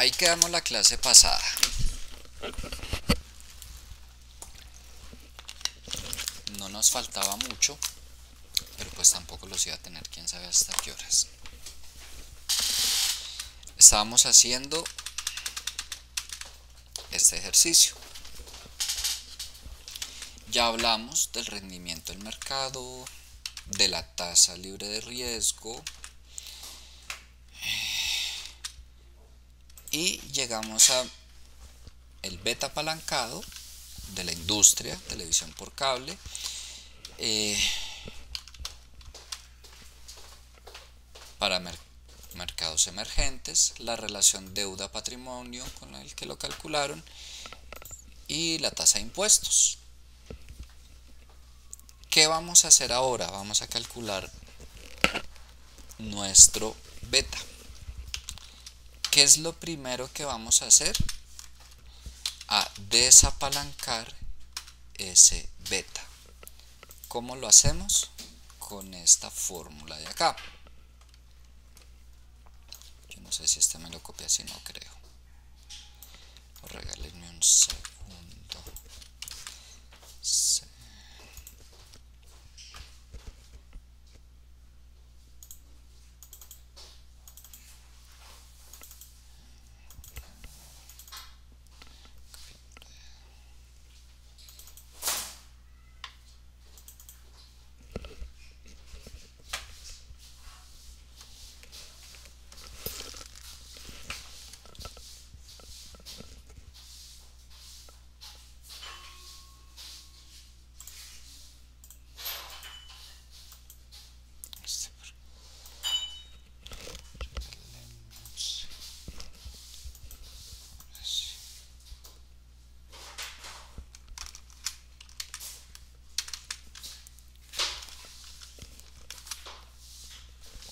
Ahí quedamos la clase pasada. No nos faltaba mucho, pero pues tampoco los iba a tener quién sabe hasta qué horas. Estábamos haciendo este ejercicio. Ya hablamos del rendimiento del mercado, de la tasa libre de riesgo y llegamos a el beta apalancado de la industria, televisión por cable, para mercados emergentes, la relación deuda-patrimonio con el que lo calcularon y la tasa de impuestos. ¿Qué vamos a hacer ahora? Vamos a calcular nuestro beta. ¿Qué es lo primero que vamos a hacer? A desapalancar ese beta. ¿Cómo lo hacemos? Con esta fórmula de acá. Yo no sé si este me lo copia, si no creo. Regálenme un segundo.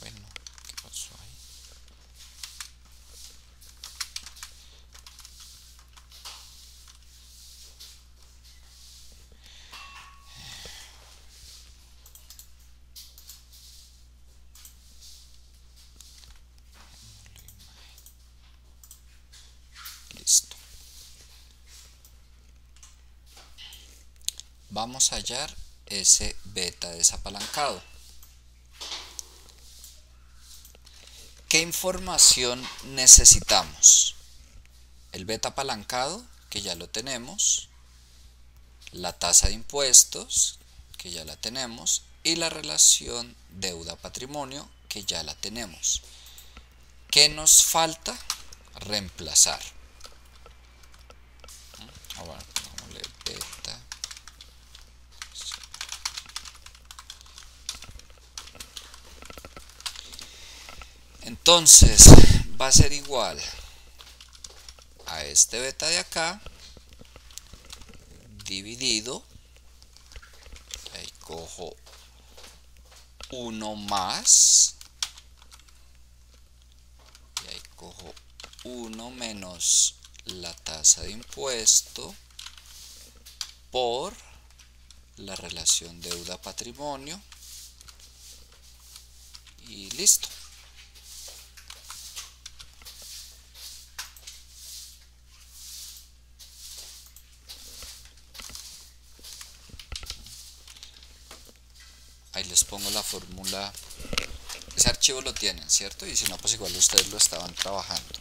Bueno, ¿qué pasó ahí? Listo. Vamos a hallar ese beta desapalancado. ¿Qué información necesitamos? El beta apalancado, que ya lo tenemos, la tasa de impuestos, que ya la tenemos, y la relación deuda-patrimonio, que ya la tenemos. ¿Qué nos falta? Reemplazar. Ahora pongámosle beta. Entonces va a ser igual a este beta de acá dividido, ahí cojo 1 más, y ahí cojo 1 menos la tasa de impuesto por la relación deuda-patrimonio y listo. Ahí les pongo la fórmula. Ese archivo lo tienen, ¿cierto? Y si no, pues igual ustedes lo estaban trabajando.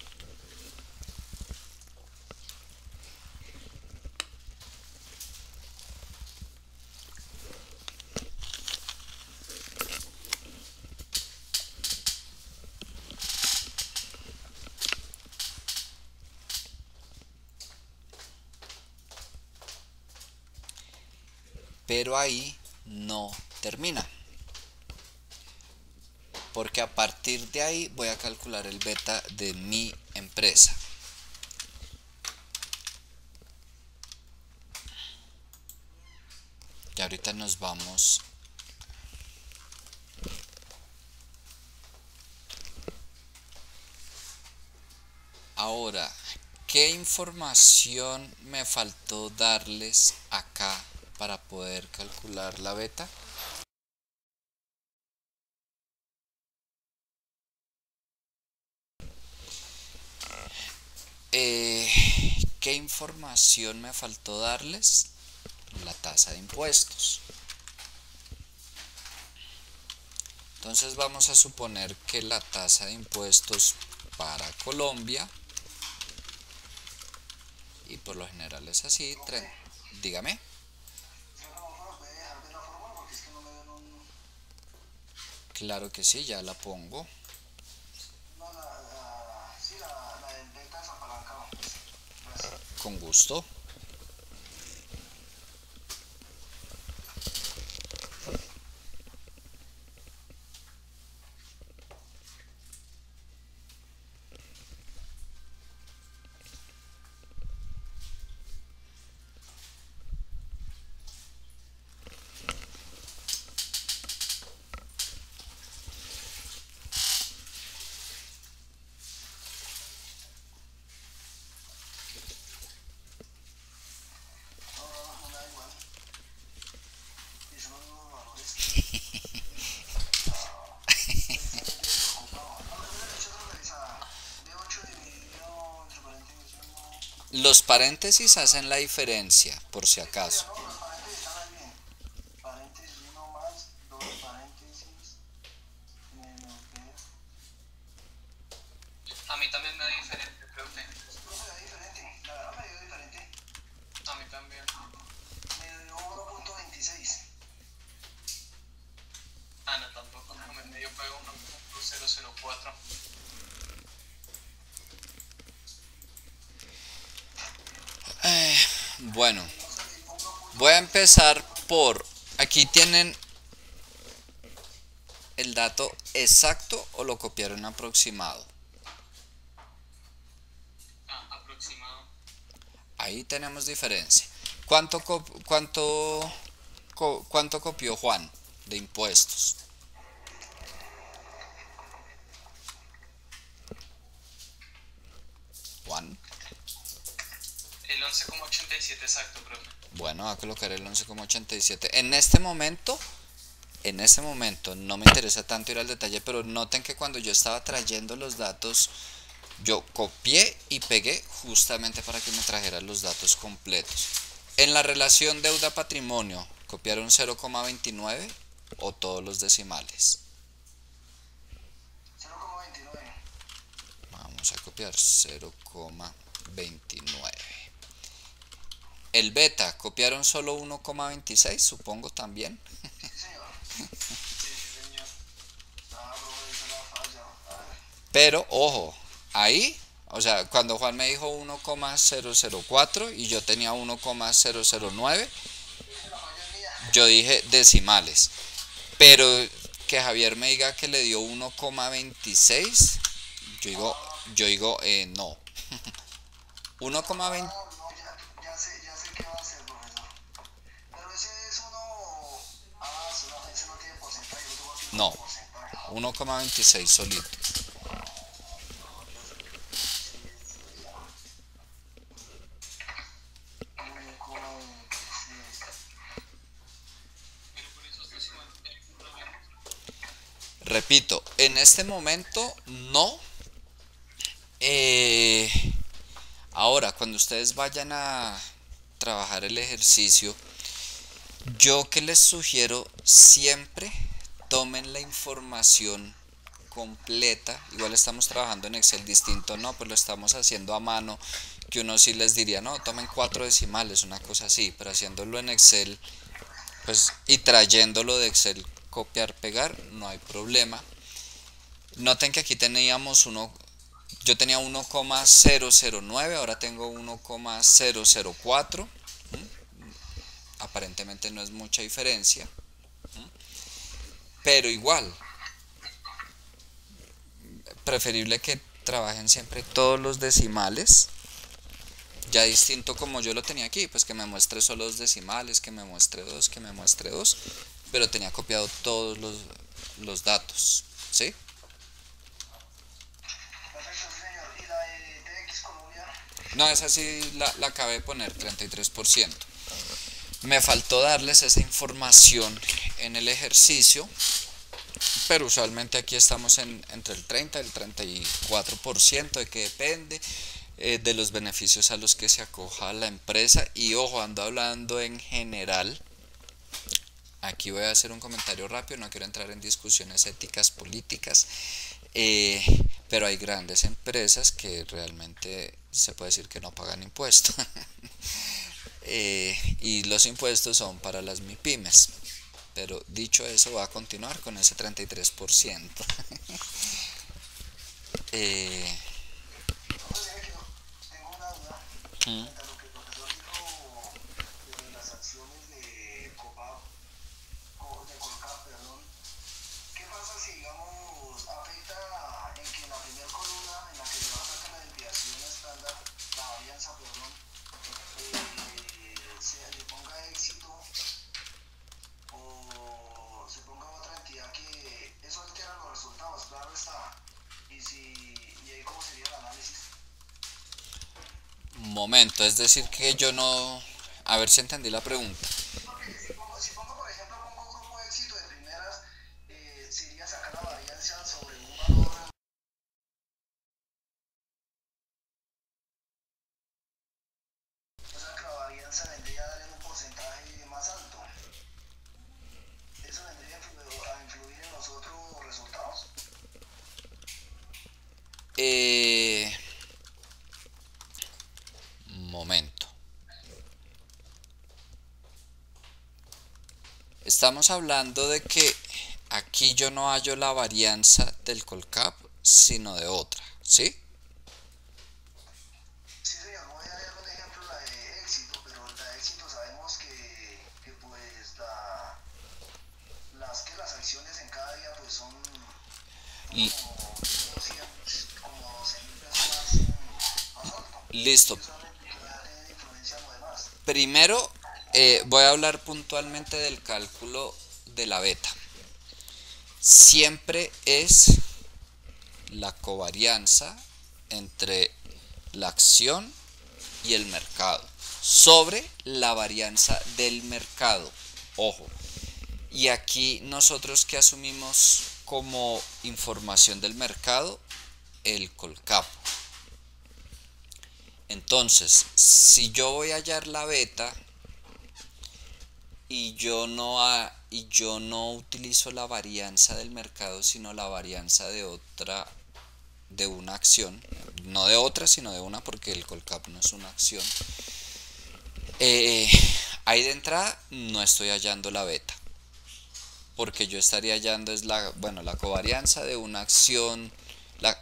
Pero ahí no termina, porque a partir de ahí voy a calcular el beta de mi empresa. Y ahorita nos vamos ahora. ¿Qué información me faltó darles acá para poder calcular la beta? ¿Qué información me faltó darles? La tasa de impuestos. Entonces vamos a suponer que la tasa de impuestos para Colombia, y por lo general es así, dígame. Claro que sí, ya la pongo. Con gusto. Los paréntesis hacen la diferencia, por si acaso. A mí también me da diferente, creo que. A mí también. Me dio 1.26. Ah, no, tampoco. Me dio 1.004. Bueno, voy a empezar por... Aquí tienen el dato exacto o lo copiaron aproximado. Aproximado. Ahí tenemos diferencia. ¿Cuánto copió Juan de impuestos? Juan. El 11,87 exacto, profe. Bueno, va a colocar el 11,87. En este momento no me interesa tanto ir al detalle, pero noten que cuando yo estaba trayendo los datos, yo copié y pegué justamente para que me trajera los datos completos. En la relación deuda-patrimonio, ¿copiaron 0,29 o todos los decimales? 0,29. Vamos a copiar 0,29. El beta, ¿copiaron solo 1,26? Supongo también. Sí, señor. Sí, señor. Ah, profe, esa es la falla. Pero, ojo, ahí, o sea, cuando Juan me dijo 1,004 y yo tenía 1,009, yo dije decimales. Pero que Javier me diga que le dio 1,26, yo digo no. 1,20. Ya sé qué va a hacer, profesor. Pero ese es uno. Ah, ese no tiene porcentaje. Yo tengo aquí No, porcentaje. 1,26 solito. Repito, en este momento no. Ahora, cuando ustedes vayan a trabajar el ejercicio, yo que les sugiero siempre tomen la información completa. Igual estamos trabajando en Excel distinto, no, pues lo estamos haciendo a mano, que uno sí les diría, no, tomen 4 decimales, una cosa así, pero haciéndolo en Excel, pues, y trayéndolo de Excel, copiar, pegar, no hay problema. Noten que aquí teníamos yo tenía 1,009, ahora tengo 1,004. Aparentemente no es mucha diferencia, pero igual, preferible que trabajen siempre todos los decimales. Ya distinto como yo lo tenía aquí, pues que me muestre solo los decimales, que me muestre dos, pero tenía copiado todos los datos, ¿sí? Perfecto, señor. ¿Y la de TX Colombia? No, esa sí la acabé de poner, 33%. Me faltó darles esa información en el ejercicio, pero usualmente aquí estamos entre el 30 y el 34%, de que depende. de los beneficios a los que se acoja la empresa. Y ojo, ando hablando en general. Aquí voy a hacer un comentario rápido, no quiero entrar en discusiones éticas políticas, pero hay grandes empresas que realmente se puede decir que no pagan impuestos. Y los impuestos son para las MIPYMES. Pero dicho eso, va a continuar con ese 33%. No sé, que tengo una duda Mm. frente a lo que el profesor dijo de las acciones de COPAP, de Colcap, perdón. ¿Qué pasa si, digamos, afecta en que en la primera columna en la que se va a sacar la desviación estándar, la varianza, perdón, se le ponga éxito o se ponga otra entidad que eso altera los resultados, claro está. Y ahí cómo sería el análisis. Un momento, es decir que yo no... A ver si entendí la pregunta. Porque si pongo, por ejemplo, pongo grupo de éxito de primeras, sería sacar la varianza sobre un valor, o sea que la varianza vendría a darle un porcentaje más alto. ¿Eso vendría a influir en los otros resultados? Eh, Momento. Estamos hablando de que aquí yo no hallo la varianza del Colcap, sino de otra, ¿sí? Sí, señor, voy a dar un ejemplo, la de éxito, pero la de éxito sabemos que pues las acciones en cada día pues son Y como 12.000 pesos más alto. listo. Eso realmente influencia en lo demás. Primero voy a hablar puntualmente del cálculo de la beta. Siempre es la covarianza entre la acción y el mercado sobre la varianza del mercado. Ojo. Y aquí nosotros que asumimos como información del mercado el Colcap. Entonces, si yo voy a hallar la beta y yo no utilizo la varianza del mercado, sino la varianza de otra, de una acción, no de otra, sino de una, porque el Colcap no es una acción. Ahí de entrada no estoy hallando la beta, porque yo estaría hallando es la covarianza de una acción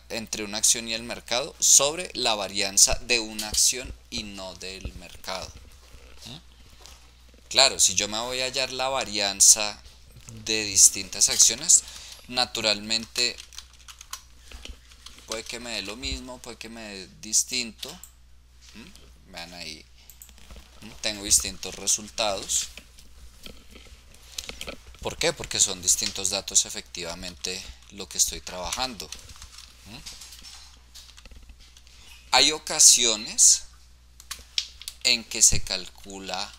entre una acción y el mercado sobre la varianza de una acción y no del mercado. Claro, si yo me voy a hallar la varianza de distintas acciones, naturalmente puede que me dé lo mismo, puede que me dé distinto. Vean ahí, tengo distintos resultados. ¿Por qué? Porque son distintos datos efectivamente lo que estoy trabajando. Hay ocasiones en que se calcula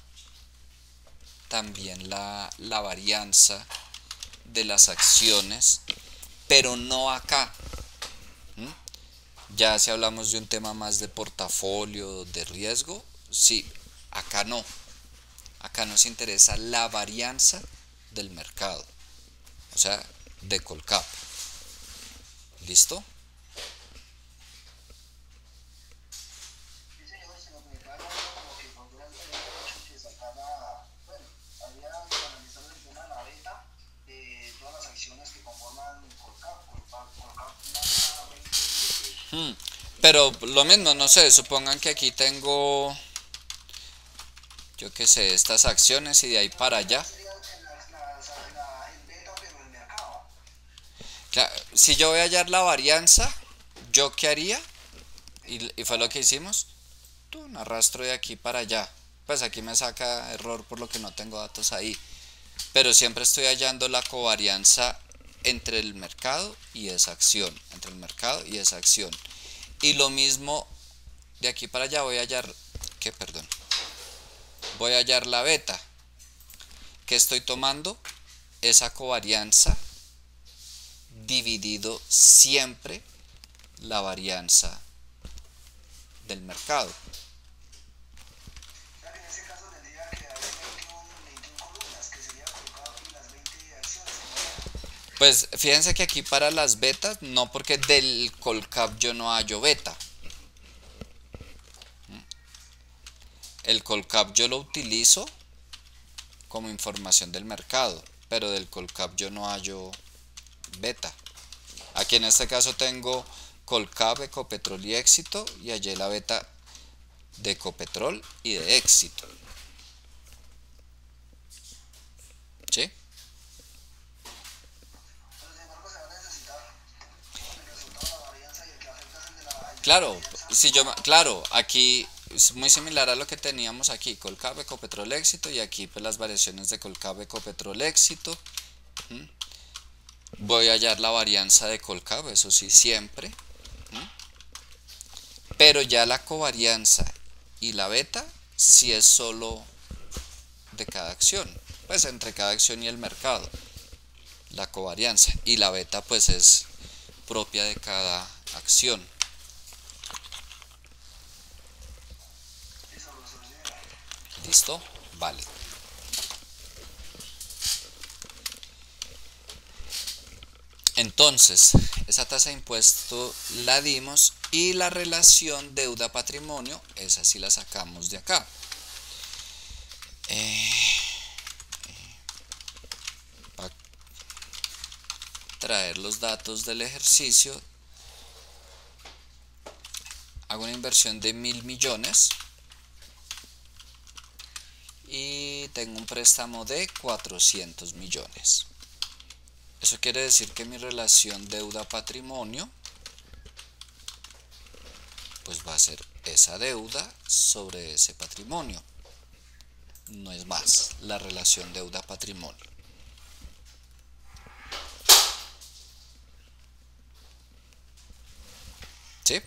también la varianza de las acciones, pero no acá. Ya si hablamos de un tema más de portafolio, de riesgo, sí, acá no. Acá nos interesa la varianza del mercado, o sea, de Colcap. ¿Listo? Sí, señor, se nos me claro como que cuando era el hecho que sacara, bueno, había que analizar el tema de la beta de todas las acciones que conforman Colcap. Colcap manda 20. Pero lo mismo, no sé, supongan que aquí tengo, yo qué sé, estas acciones y de ahí para allá. Sería el beta, pero el mercado. Claro, si yo voy a hallar la varianza, ¿yo qué haría? Y fue lo que hicimos. Arrastro de aquí para allá. Pues aquí me saca error por lo que no tengo datos ahí. Pero siempre estoy hallando la covarianza entre el mercado y esa acción. Entre el mercado y esa acción. Y lo mismo de aquí para allá voy a hallar. ¿Qué? Perdón. Voy a hallar la beta. ¿Qué estoy tomando? Esa covarianza dividido siempre la varianza del mercado. O sea que en ese caso tendría que haber 21 columnas, que sería colocado y las 20 acciones que me dan. Pues fíjense que aquí para las betas, no, porque del Colcap yo no hallo beta. El Colcap yo lo utilizo como información del mercado, pero del Colcap yo no hallo beta. Aquí en este caso tengo Colcap, Ecopetrol y Éxito, y hallé la beta de Ecopetrol y de Éxito. ¿Sí? Pero sin embargo se va a necesitar el resultado de la varianza y el que afecta es el de la Claro, varianza si yo, global. claro, aquí es muy similar a lo que teníamos aquí, Colcap, Ecopetrol, Éxito, y aquí pues las variaciones de Colcap, Ecopetrol, Éxito. ¿Mm? Voy a hallar la varianza de Colcap, eso sí, siempre. ¿Mm? Pero ya la covarianza y la beta sí es solo de cada acción, pues entre cada acción y el mercado, la covarianza, y la beta pues es propia de cada acción. Listo, profesor, sí, ¿Listo? Vale. Entonces, esa tasa de impuesto la dimos y la relación deuda-patrimonio, esa sí la sacamos de acá. Para traer los datos del ejercicio, hago una inversión de 1.000 millones y tengo un préstamo de 400 millones. Eso quiere decir que mi relación deuda-patrimonio pues va a ser esa deuda sobre ese patrimonio. No es más la relación deuda-patrimonio. ¿Sí?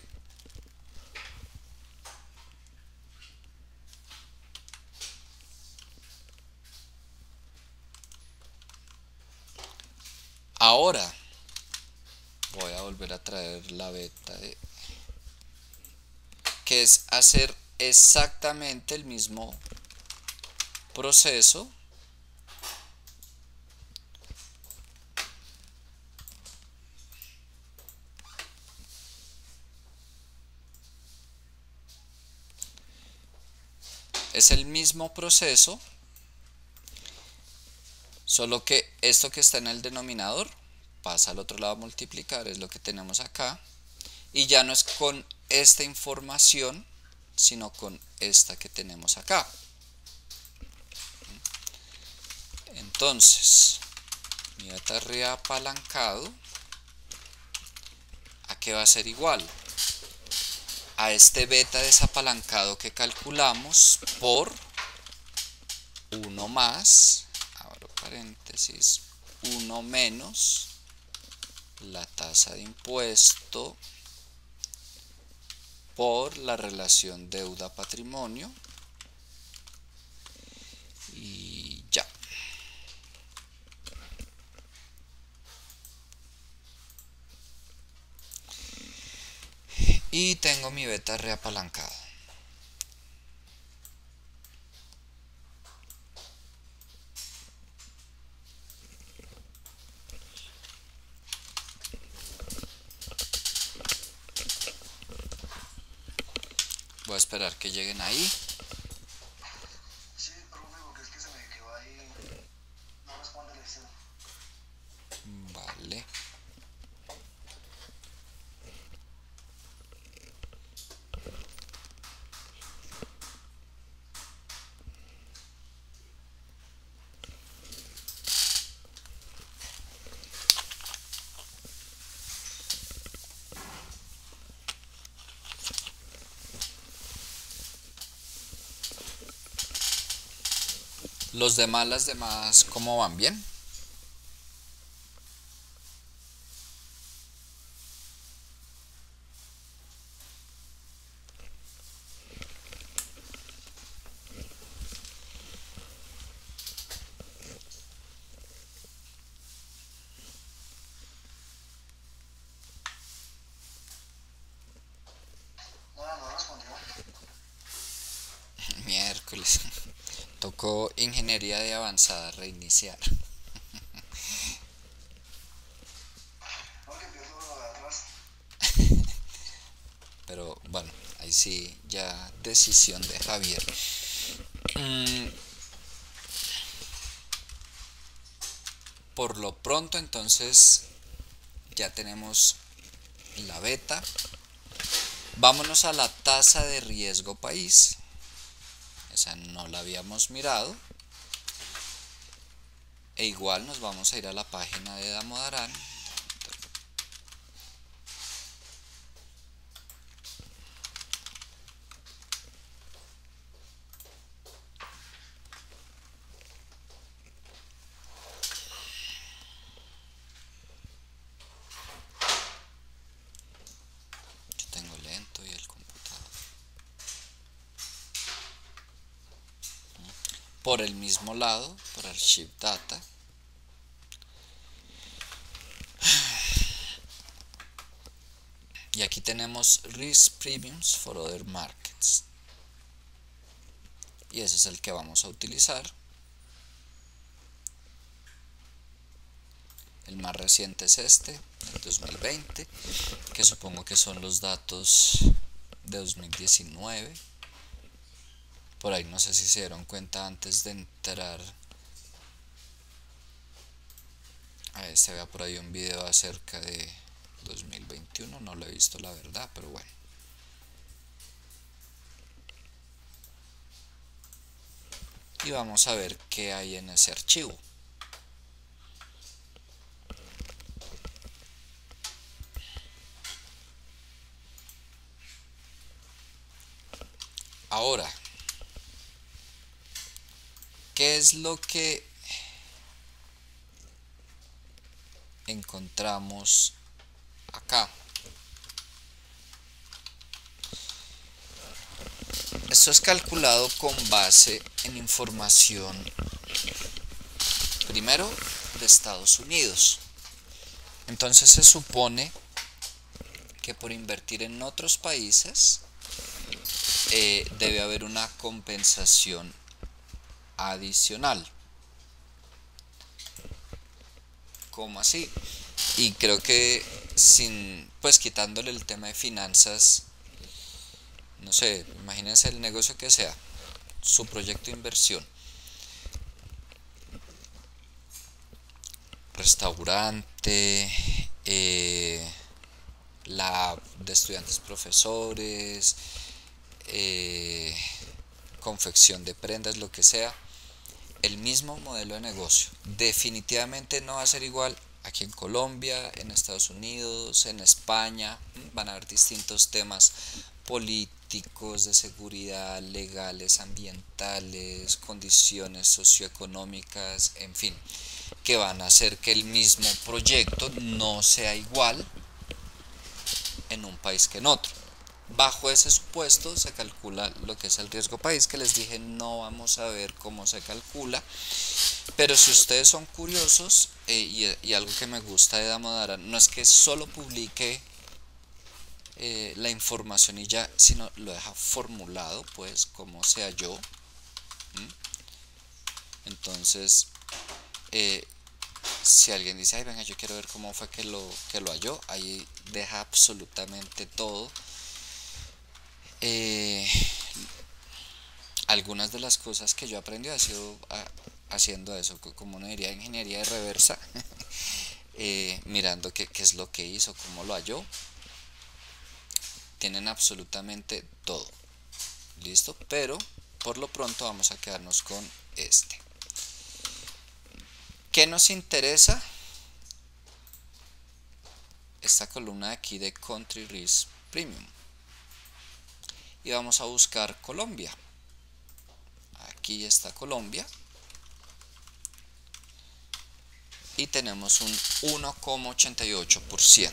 Ahora voy a volver a traer la beta de, que es hacer exactamente el mismo proceso es el mismo proceso, solo que esto que está en el denominador pasa al otro lado a multiplicar, es lo que tenemos acá, y ya no es con esta información, sino con esta que tenemos acá. Entonces, mi beta reapalancado, ¿a qué va a ser igual? A este beta desapalancado que calculamos por 1 más, abro paréntesis, 1 menos la tasa de impuesto por la relación deuda-patrimonio y ya. Y tengo mi beta reapalancado. Voy a esperar que lleguen ahí. sí, profe, porque es que se me quedó ahí, no responde el Excel. Vale. Los demás, las demás, ¿cómo van? ¿Bien? No, no respondió. tocó ingeniería de avanzada reiniciar. Porque empiezo lo de atrás. Pero bueno, ahí sí, ya decisión de Javier. Mm, por lo pronto entonces ya tenemos la beta. Vámonos a la tasa de riesgo país. Esa no la habíamos mirado. E igual nos vamos a ir a la página de Damodaran. Yo tengo lento y el computador. Por el mismo lado, por Archive Data. Y aquí tenemos Risk Premiums for Other Markets. Y ese es el que vamos a utilizar. El más reciente es este, el 2020, que supongo que son los datos de 2019. Por ahí no sé si se dieron cuenta antes de entrar. A ver, se vea por ahí un video acerca de 2021, no lo he visto la verdad, pero bueno. Y vamos a ver qué hay en ese archivo. Ahora, ¿qué es lo que encontramos acá? Esto es calculado con base en información, primero, de Estados Unidos. Entonces se supone que por invertir en otros países debe haber una compensación adicional. ¿Cómo así? Y creo que pues quitándole el tema de finanzas, no sé, imagínense el negocio que sea, su proyecto de inversión, restaurante, lab de estudiantes profesores, confección de prendas, lo que sea, el mismo modelo de negocio. Definitivamente no va a ser igual aquí en Colombia, en Estados Unidos, en España. Van a haber distintos temas políticos, de seguridad, legales, ambientales, condiciones socioeconómicas, en fin, que van a hacer que el mismo proyecto no sea igual en un país que en otro. Bajo ese supuesto se calcula lo que es el riesgo país, que les dije no vamos a ver cómo se calcula, pero si ustedes son curiosos, y algo que me gusta de Damodaran no es que solo publique la información y ya, sino lo deja formulado, pues como se halló. Entonces si alguien dice, ay venga, yo quiero ver cómo fue que lo halló, ahí deja absolutamente todo. Algunas de las cosas que yo aprendí ha sido haciendo eso, como uno diría, ingeniería de reversa, mirando qué es lo que hizo, cómo lo halló. Tienen absolutamente todo, listo, pero por lo pronto vamos a quedarnos con este. ¿Qué nos interesa? Esta columna de aquí de Country Risk Premium. Y vamos a buscar Colombia. Aquí está Colombia. Y tenemos un 1,88%.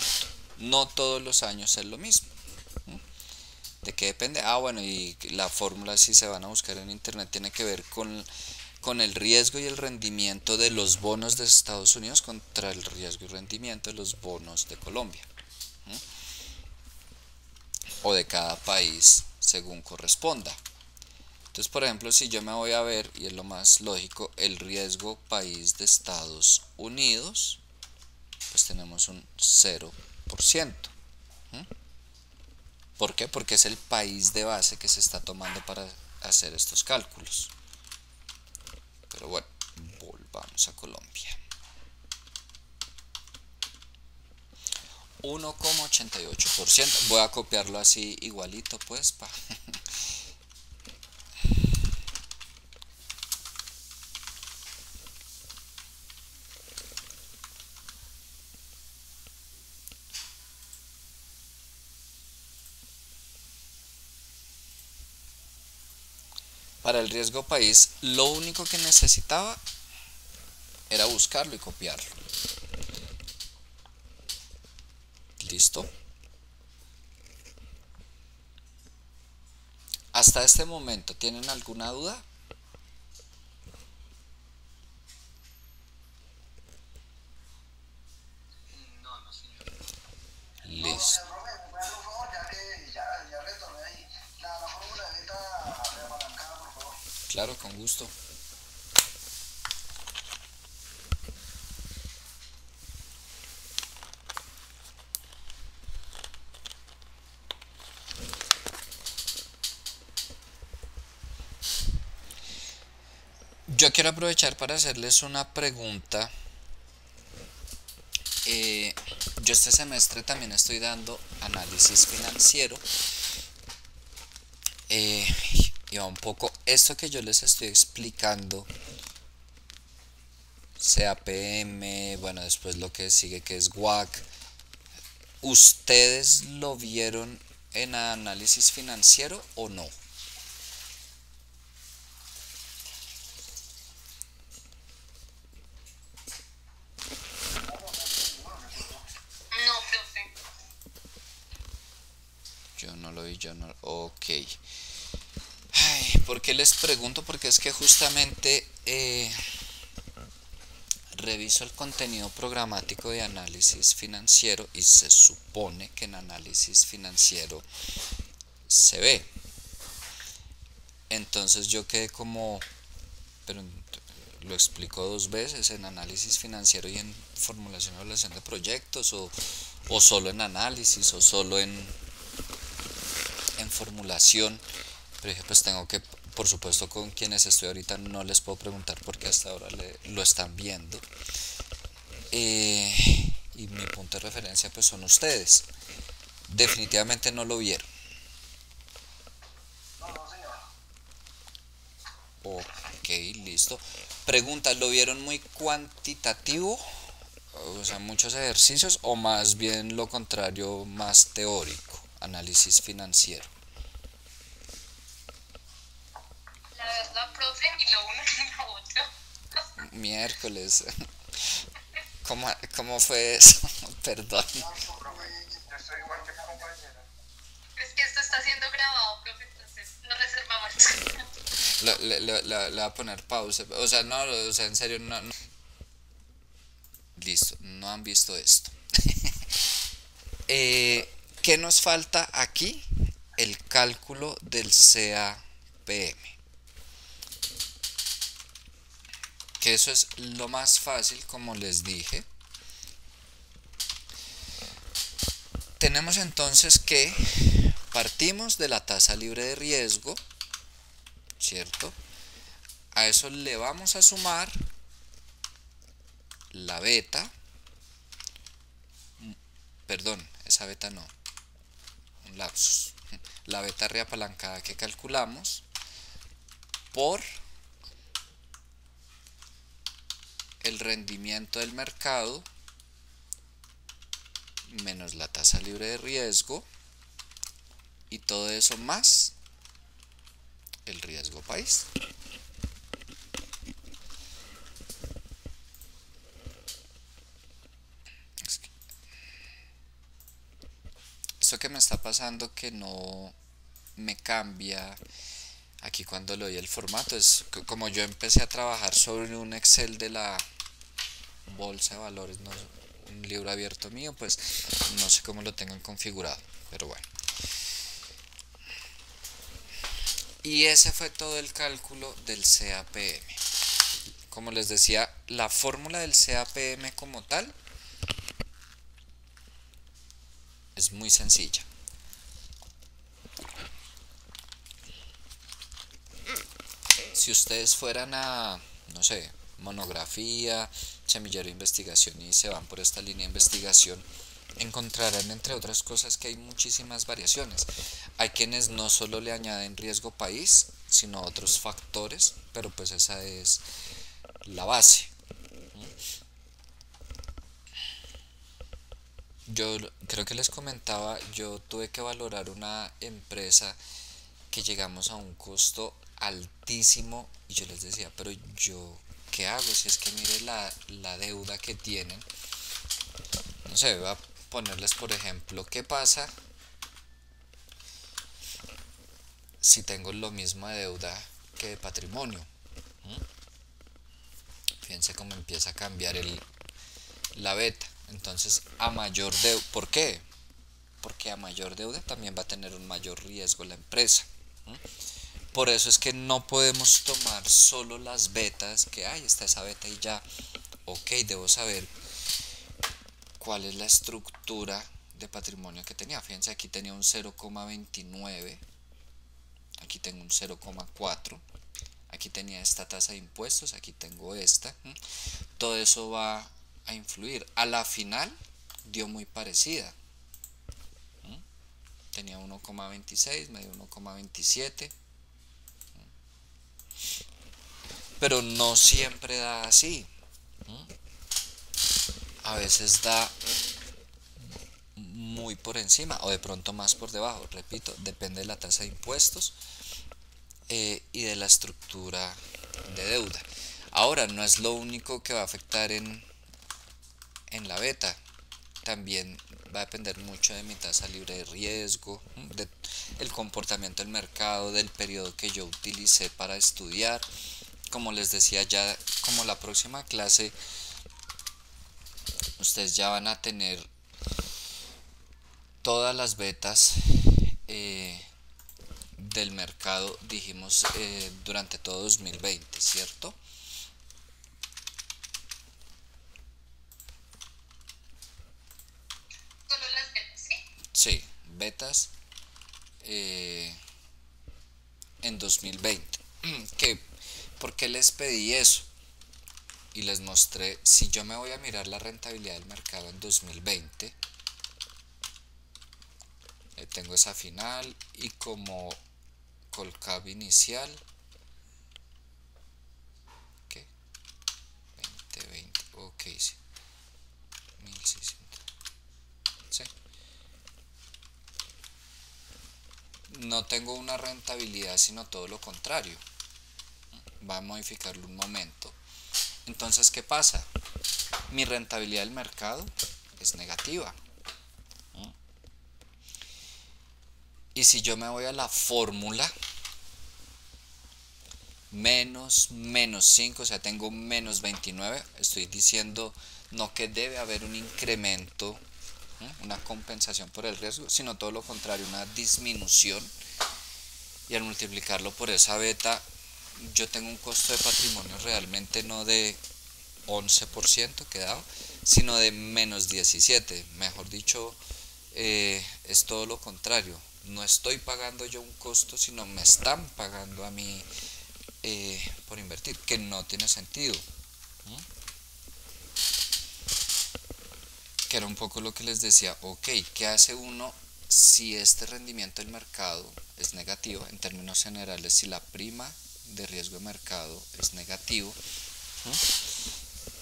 No todos los años es lo mismo. ¿De qué depende? Bueno, y la fórmula, si se van a buscar en internet, tiene que ver con el riesgo y el rendimiento de los bonos de Estados Unidos contra el riesgo y rendimiento de los bonos de Colombia. O de cada país según corresponda. Entonces, por ejemplo, si yo me voy a ver, y es lo más lógico, el riesgo país de Estados Unidos, pues tenemos un 0%. ¿Por qué? Porque es el país de base que se está tomando para hacer estos cálculos. Pero bueno, volvamos a Colombia. 1,88%. Voy a copiarlo así igualito, pues, para el riesgo país. Lo único que necesitaba era buscarlo y copiarlo. Listo. Hasta este momento, ¿tienen alguna duda? No, Listo. señor profe, me hace un favor, ya que ya retorné ahí. La fórmula de beta reapalancada, por favor. Claro, con gusto. Yo quiero aprovechar para hacerles una pregunta. Yo este semestre también estoy dando análisis financiero. Y va un poco esto que yo les estoy explicando, CAPM, bueno, después lo que sigue que es WAC. ¿Ustedes lo vieron en análisis financiero o no? No, profe. Yo no lo vi, yo no. Ok. Ay, ¿por qué les pregunto? Porque es que justamente reviso el contenido programático de análisis financiero y se supone que en análisis financiero se ve. Entonces yo quedé como, pero lo explico dos veces, en análisis financiero y en formulación y evaluación de proyectos, o solo en análisis, o solo en formulación. Pero dije, pues tengo que, por supuesto, con quienes estoy ahorita no les puedo preguntar porque hasta ahora lo están viendo. Y mi punto de referencia pues son ustedes. Definitivamente no lo vieron. No, no, señor. Ok, listo. Pregunta, ¿lo vieron muy cuantitativo? O sea, muchos ejercicios, o más bien lo contrario, más teórico, análisis financiero. La verdad, profe, ni lo uno ni lo otro. Miércoles. ¿Cómo fue eso? Perdón. No, profe, yo soy igual que mi compañera. Es que esto está siendo grabado, profe, entonces lo reservamos. Le voy a poner pausa. O sea, no, o sea, en serio, no. Listo, no han visto esto. ¿Qué nos falta aquí? El cálculo del CAPM. Que eso es lo más fácil, como les dije. Tenemos entonces que partimos de la tasa libre de riesgo, ¿cierto? A eso le vamos a sumar la beta, perdón, esa beta no, un lapsus, la beta reapalancada que calculamos por el rendimiento del mercado menos la tasa libre de riesgo, y todo eso más el riesgo país. Esto que me está pasando que no me cambia aquí cuando le doy el formato es que como yo empecé a trabajar sobre un Excel de la bolsa de valores, no, un libro abierto mío, pues no sé cómo lo tengan configurado, pero bueno. Y ese fue todo el cálculo del CAPM. Como les decía, la fórmula del CAPM como tal es muy sencilla. Si ustedes fueran a, no sé, monografía, semillero de investigación y se van por esta línea de investigación, encontrarán entre otras cosas que hay muchísimas variaciones. Hay quienes no solo le añaden riesgo país, sino otros factores, pero pues esa es la base. Yo creo que les comentaba, yo tuve que valorar una empresa que llegamos a un costo altísimo y yo les decía, pero yo, ¿qué hago? Si es que mire la deuda que tienen. No sé, voy a ponerles por ejemplo, ¿qué pasa si tengo lo mismo de deuda que de patrimonio? Fíjense cómo empieza a cambiar la beta. Entonces, a mayor deuda, ¿por qué? Porque a mayor deuda también va a tener un mayor riesgo la empresa. Por eso es que no podemos tomar solo las betas, que hay está esa beta y ya. Ok, debo saber cuál es la estructura de patrimonio que tenía. Fíjense, aquí tenía un 0,29, aquí tengo un 0,4, aquí tenía esta tasa de impuestos, aquí tengo esta. Todo eso va a influir. A la final dio muy parecida. Tenía 1,26, me dio 1,27. Pero no siempre da así. A veces da muy por encima o de pronto más por debajo. Repito, depende de la tasa de impuestos y de la estructura de deuda. Ahora, no es lo único que va a afectar en la beta. También va a depender mucho de mi tasa libre de riesgo, del comportamiento del mercado, del periodo que yo utilicé para estudiar. Como les decía, ya como la próxima clase ustedes ya van a tener todas las betas del mercado, dijimos, durante todo 2020, ¿cierto? Solo las betas, ¿sí? Sí, betas en 2020. ¿Por qué les pedí eso? Y les mostré, si yo me voy a mirar la rentabilidad del mercado en 2020, tengo esa final y como colcap inicial, ¿qué? 2020, ok, sí, 1600, sí. No tengo una rentabilidad, sino todo lo contrario. Va a modificarlo un momento. Entonces, ¿qué pasa? Mi rentabilidad del mercado es negativa. Y si yo me voy a la fórmula, menos 5, o sea, tengo menos 29, estoy diciendo no que debe haber un incremento, una compensación por el riesgo, sino todo lo contrario, una disminución. Y al multiplicarlo por esa beta, yo tengo un costo de patrimonio realmente no de 11% que he dado, sino de menos 17. Mejor dicho, es todo lo contrario. No estoy pagando yo un costo, sino me están pagando a mí por invertir, que no tiene sentido. Que era un poco lo que les decía, ok, ¿qué hace uno si este rendimiento del mercado es negativo? En términos generales, si la prima de riesgo de mercado es negativo,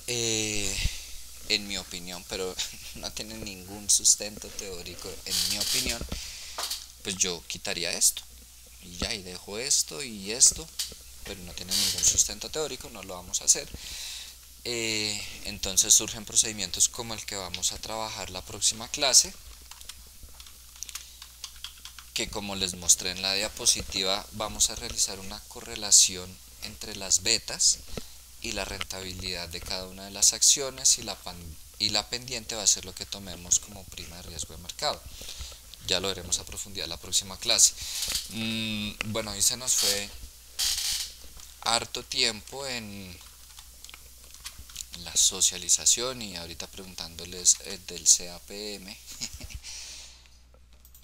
en mi opinión, pero no tiene ningún sustento teórico, en mi opinión, pues yo quitaría esto y ya, y dejo esto y esto, pero no tiene ningún sustento teórico, no lo vamos a hacer. Entonces surgen procedimientos como el que vamos a trabajar la próxima clase, que como les mostré en la diapositiva, vamos a realizar una correlación entre las betas y la rentabilidad de cada una de las acciones, y la pendiente va a ser lo que tomemos como prima de riesgo de mercado. ya lo veremos a profundidad la próxima clase. Bueno, hoy se nos fue harto tiempo en la socialización y ahorita preguntándoles del CAPM.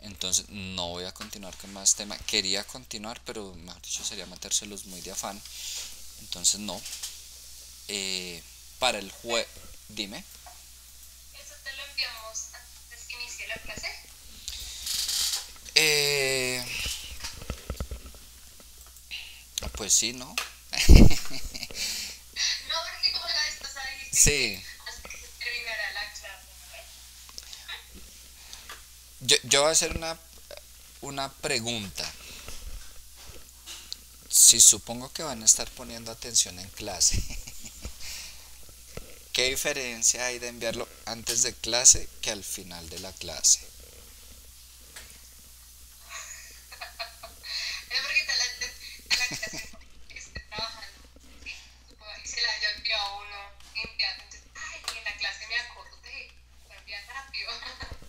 Entonces no voy a continuar con más tema. Quería continuar, pero mejor dicho sería metérselos muy de afán. Entonces no. Para el dime. ¿Eso te lo enviamos antes que inicie la clase? Eh, pues sí, ¿no? No, porque como la vez pasada dijiste que Sí. hasta que terminara la clase, Yo voy a hacer una pregunta. Si supongo que van a estar poniendo atención en clase, ¿qué diferencia hay de enviarlo antes de clase que al final de la clase? es porque la clase que esté trabajando, ¿sí? Y se la haya enviado a uno enviando, entonces, ay, y en la clase me acordé, lo envía rápido.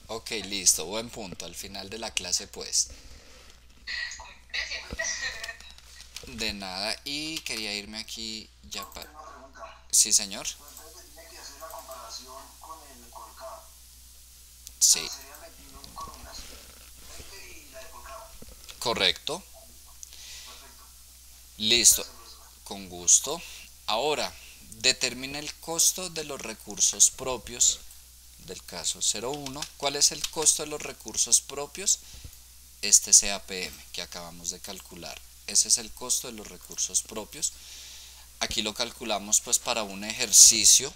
Ok, listo, buen punto. Al final de la clase, pues. Gracias. De nada. Y quería irme aquí ya para... Una pregunta. Sí, señor. Entonces tiene que hacer la comparación con el colcado. Sí, Serían 21 columnas. 20 y la de colcado. correcto. Perfecto. Listo, Gracias, profesor. con gusto. Ahora, determina el costo de los recursos propios del caso 01. ¿Cuál es el costo de los recursos propios? Este CAPM que acabamos de calcular. Ese es el costo de los recursos propios. Aquí lo calculamos pues para un ejercicio,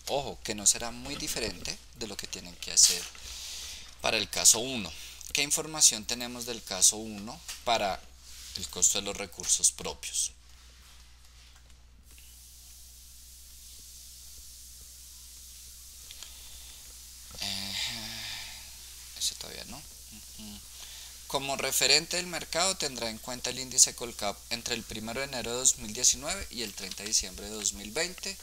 ojo, que no será muy diferente de lo que tienen que hacer para el caso 1. ¿Qué información tenemos del caso 1 para el costo de los recursos propios? Ese todavía no. Como referente del mercado tendrá en cuenta el índice Colcap entre el 1 de enero de 2019 y el 30 de diciembre de 2020.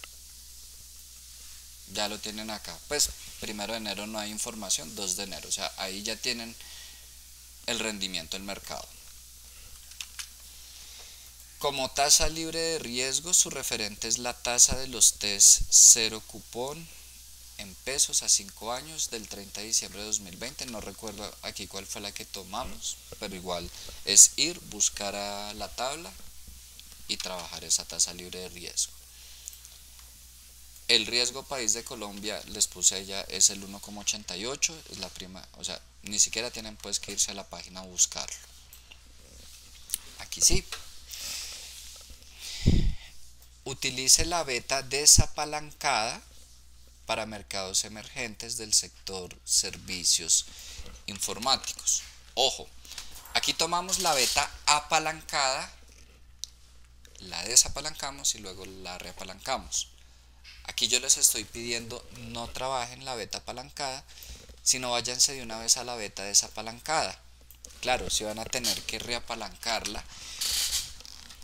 Ya lo tienen acá. Pues 1 de enero no hay información, 2 de enero. O sea, ahí ya tienen el rendimiento del mercado. Como tasa libre de riesgo, su referente es la tasa de los test cero cupón en pesos a 5 años del 30 de diciembre de 2020. No recuerdo aquí cuál fue la que tomamos, pero igual es ir, buscar a la tabla y trabajar esa tasa libre de riesgo. El riesgo país de Colombia, les puse allá, es el 1,88, es la prima, o sea, ni siquiera tienen pues que irse a la página a buscarlo. Aquí sí. Utilice la beta desapalancada para mercados emergentes del sector servicios informáticos. Ojo, aquí tomamos la beta apalancada, la desapalancamos y luego la reapalancamos. Aquí yo les estoy pidiendo no trabajen la beta apalancada, sino váyanse de una vez a la beta desapalancada. Claro, si van a tener que reapalancarla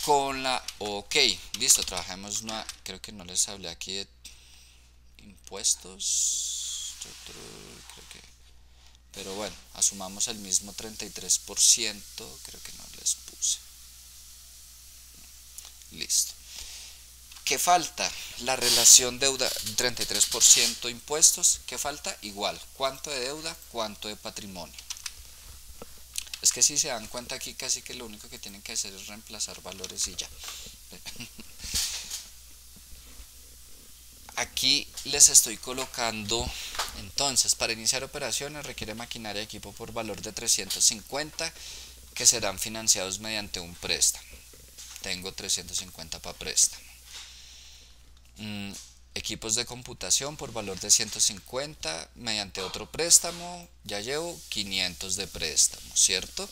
con la... Ok, listo, trabajemos una... Creo que no les hablé aquí de impuestos, creo que, pero bueno, asumamos el mismo 33%, creo que no les puse. Listo. ¿Qué falta? La relación deuda 33% impuestos. ¿Qué falta? Igual. ¿Cuánto de deuda? ¿Cuánto de patrimonio? Es que si se dan cuenta aquí casi que lo único que tienen que hacer es reemplazar valores y ya. Aquí les estoy colocando, entonces, para iniciar operaciones requiere maquinaria y equipo por valor de 350 que serán financiados mediante un préstamo. Tengo 350 para préstamo. Equipos de computación por valor de 150 mediante otro préstamo. Ya llevo 500 de préstamo, ¿cierto?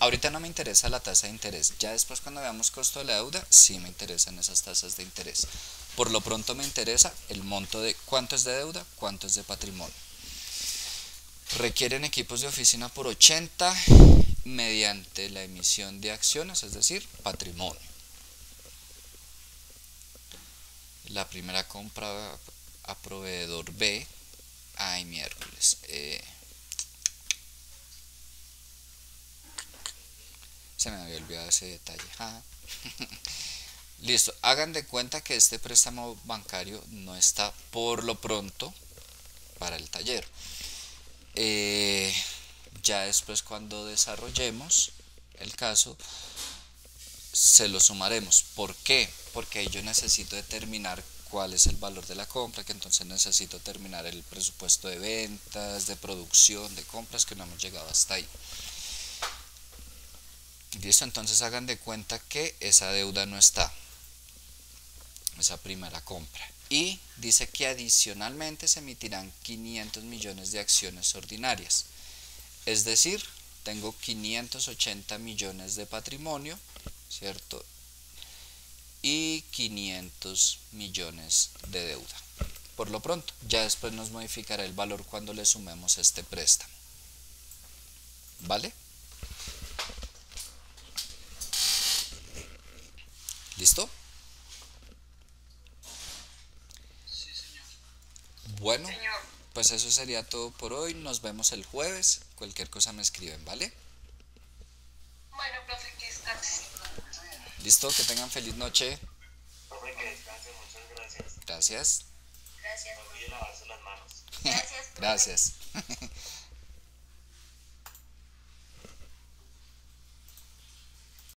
Ahorita no me interesa la tasa de interés. Ya después cuando veamos costo de la deuda, sí me interesan esas tasas de interés. Por lo pronto me interesa el monto de cuánto es de deuda, cuánto es de patrimonio. Requieren equipos de oficina por 80 mediante la emisión de acciones, es decir, patrimonio. La primera compra a proveedor B. Ay, miércoles. Se me había olvidado ese detalle. Ah. Listo, hagan de cuenta que este préstamo bancario no está por lo pronto para el taller. Eh, ya después cuando desarrollemos el caso, se lo sumaremos. ¿Por qué? Porque ahí yo necesito determinar cuál es el valor de la compra, que entonces necesito terminar el presupuesto de ventas, de producción, de compras, que no hemos llegado hasta ahí. Listo, entonces hagan de cuenta que esa deuda no está, esa primera compra. Y dice que adicionalmente se emitirán 500 millones de acciones ordinarias. Es decir, tengo 580 millones de patrimonio, ¿cierto? Y 500 millones de deuda. Por lo pronto, ya después nos modificará el valor cuando le sumemos este préstamo. ¿Vale? ¿Listo? Sí, señor. Bueno, Señor, pues eso sería todo por hoy. Nos vemos el jueves. Cualquier cosa me escriben, ¿vale? bueno, profe, que descanse. Está bien. Listo, que tengan feliz noche. Profe, que descanse, muchas gracias. Gracias. Gracias, No olvide lavarse las manos. gracias, profe. Gracias.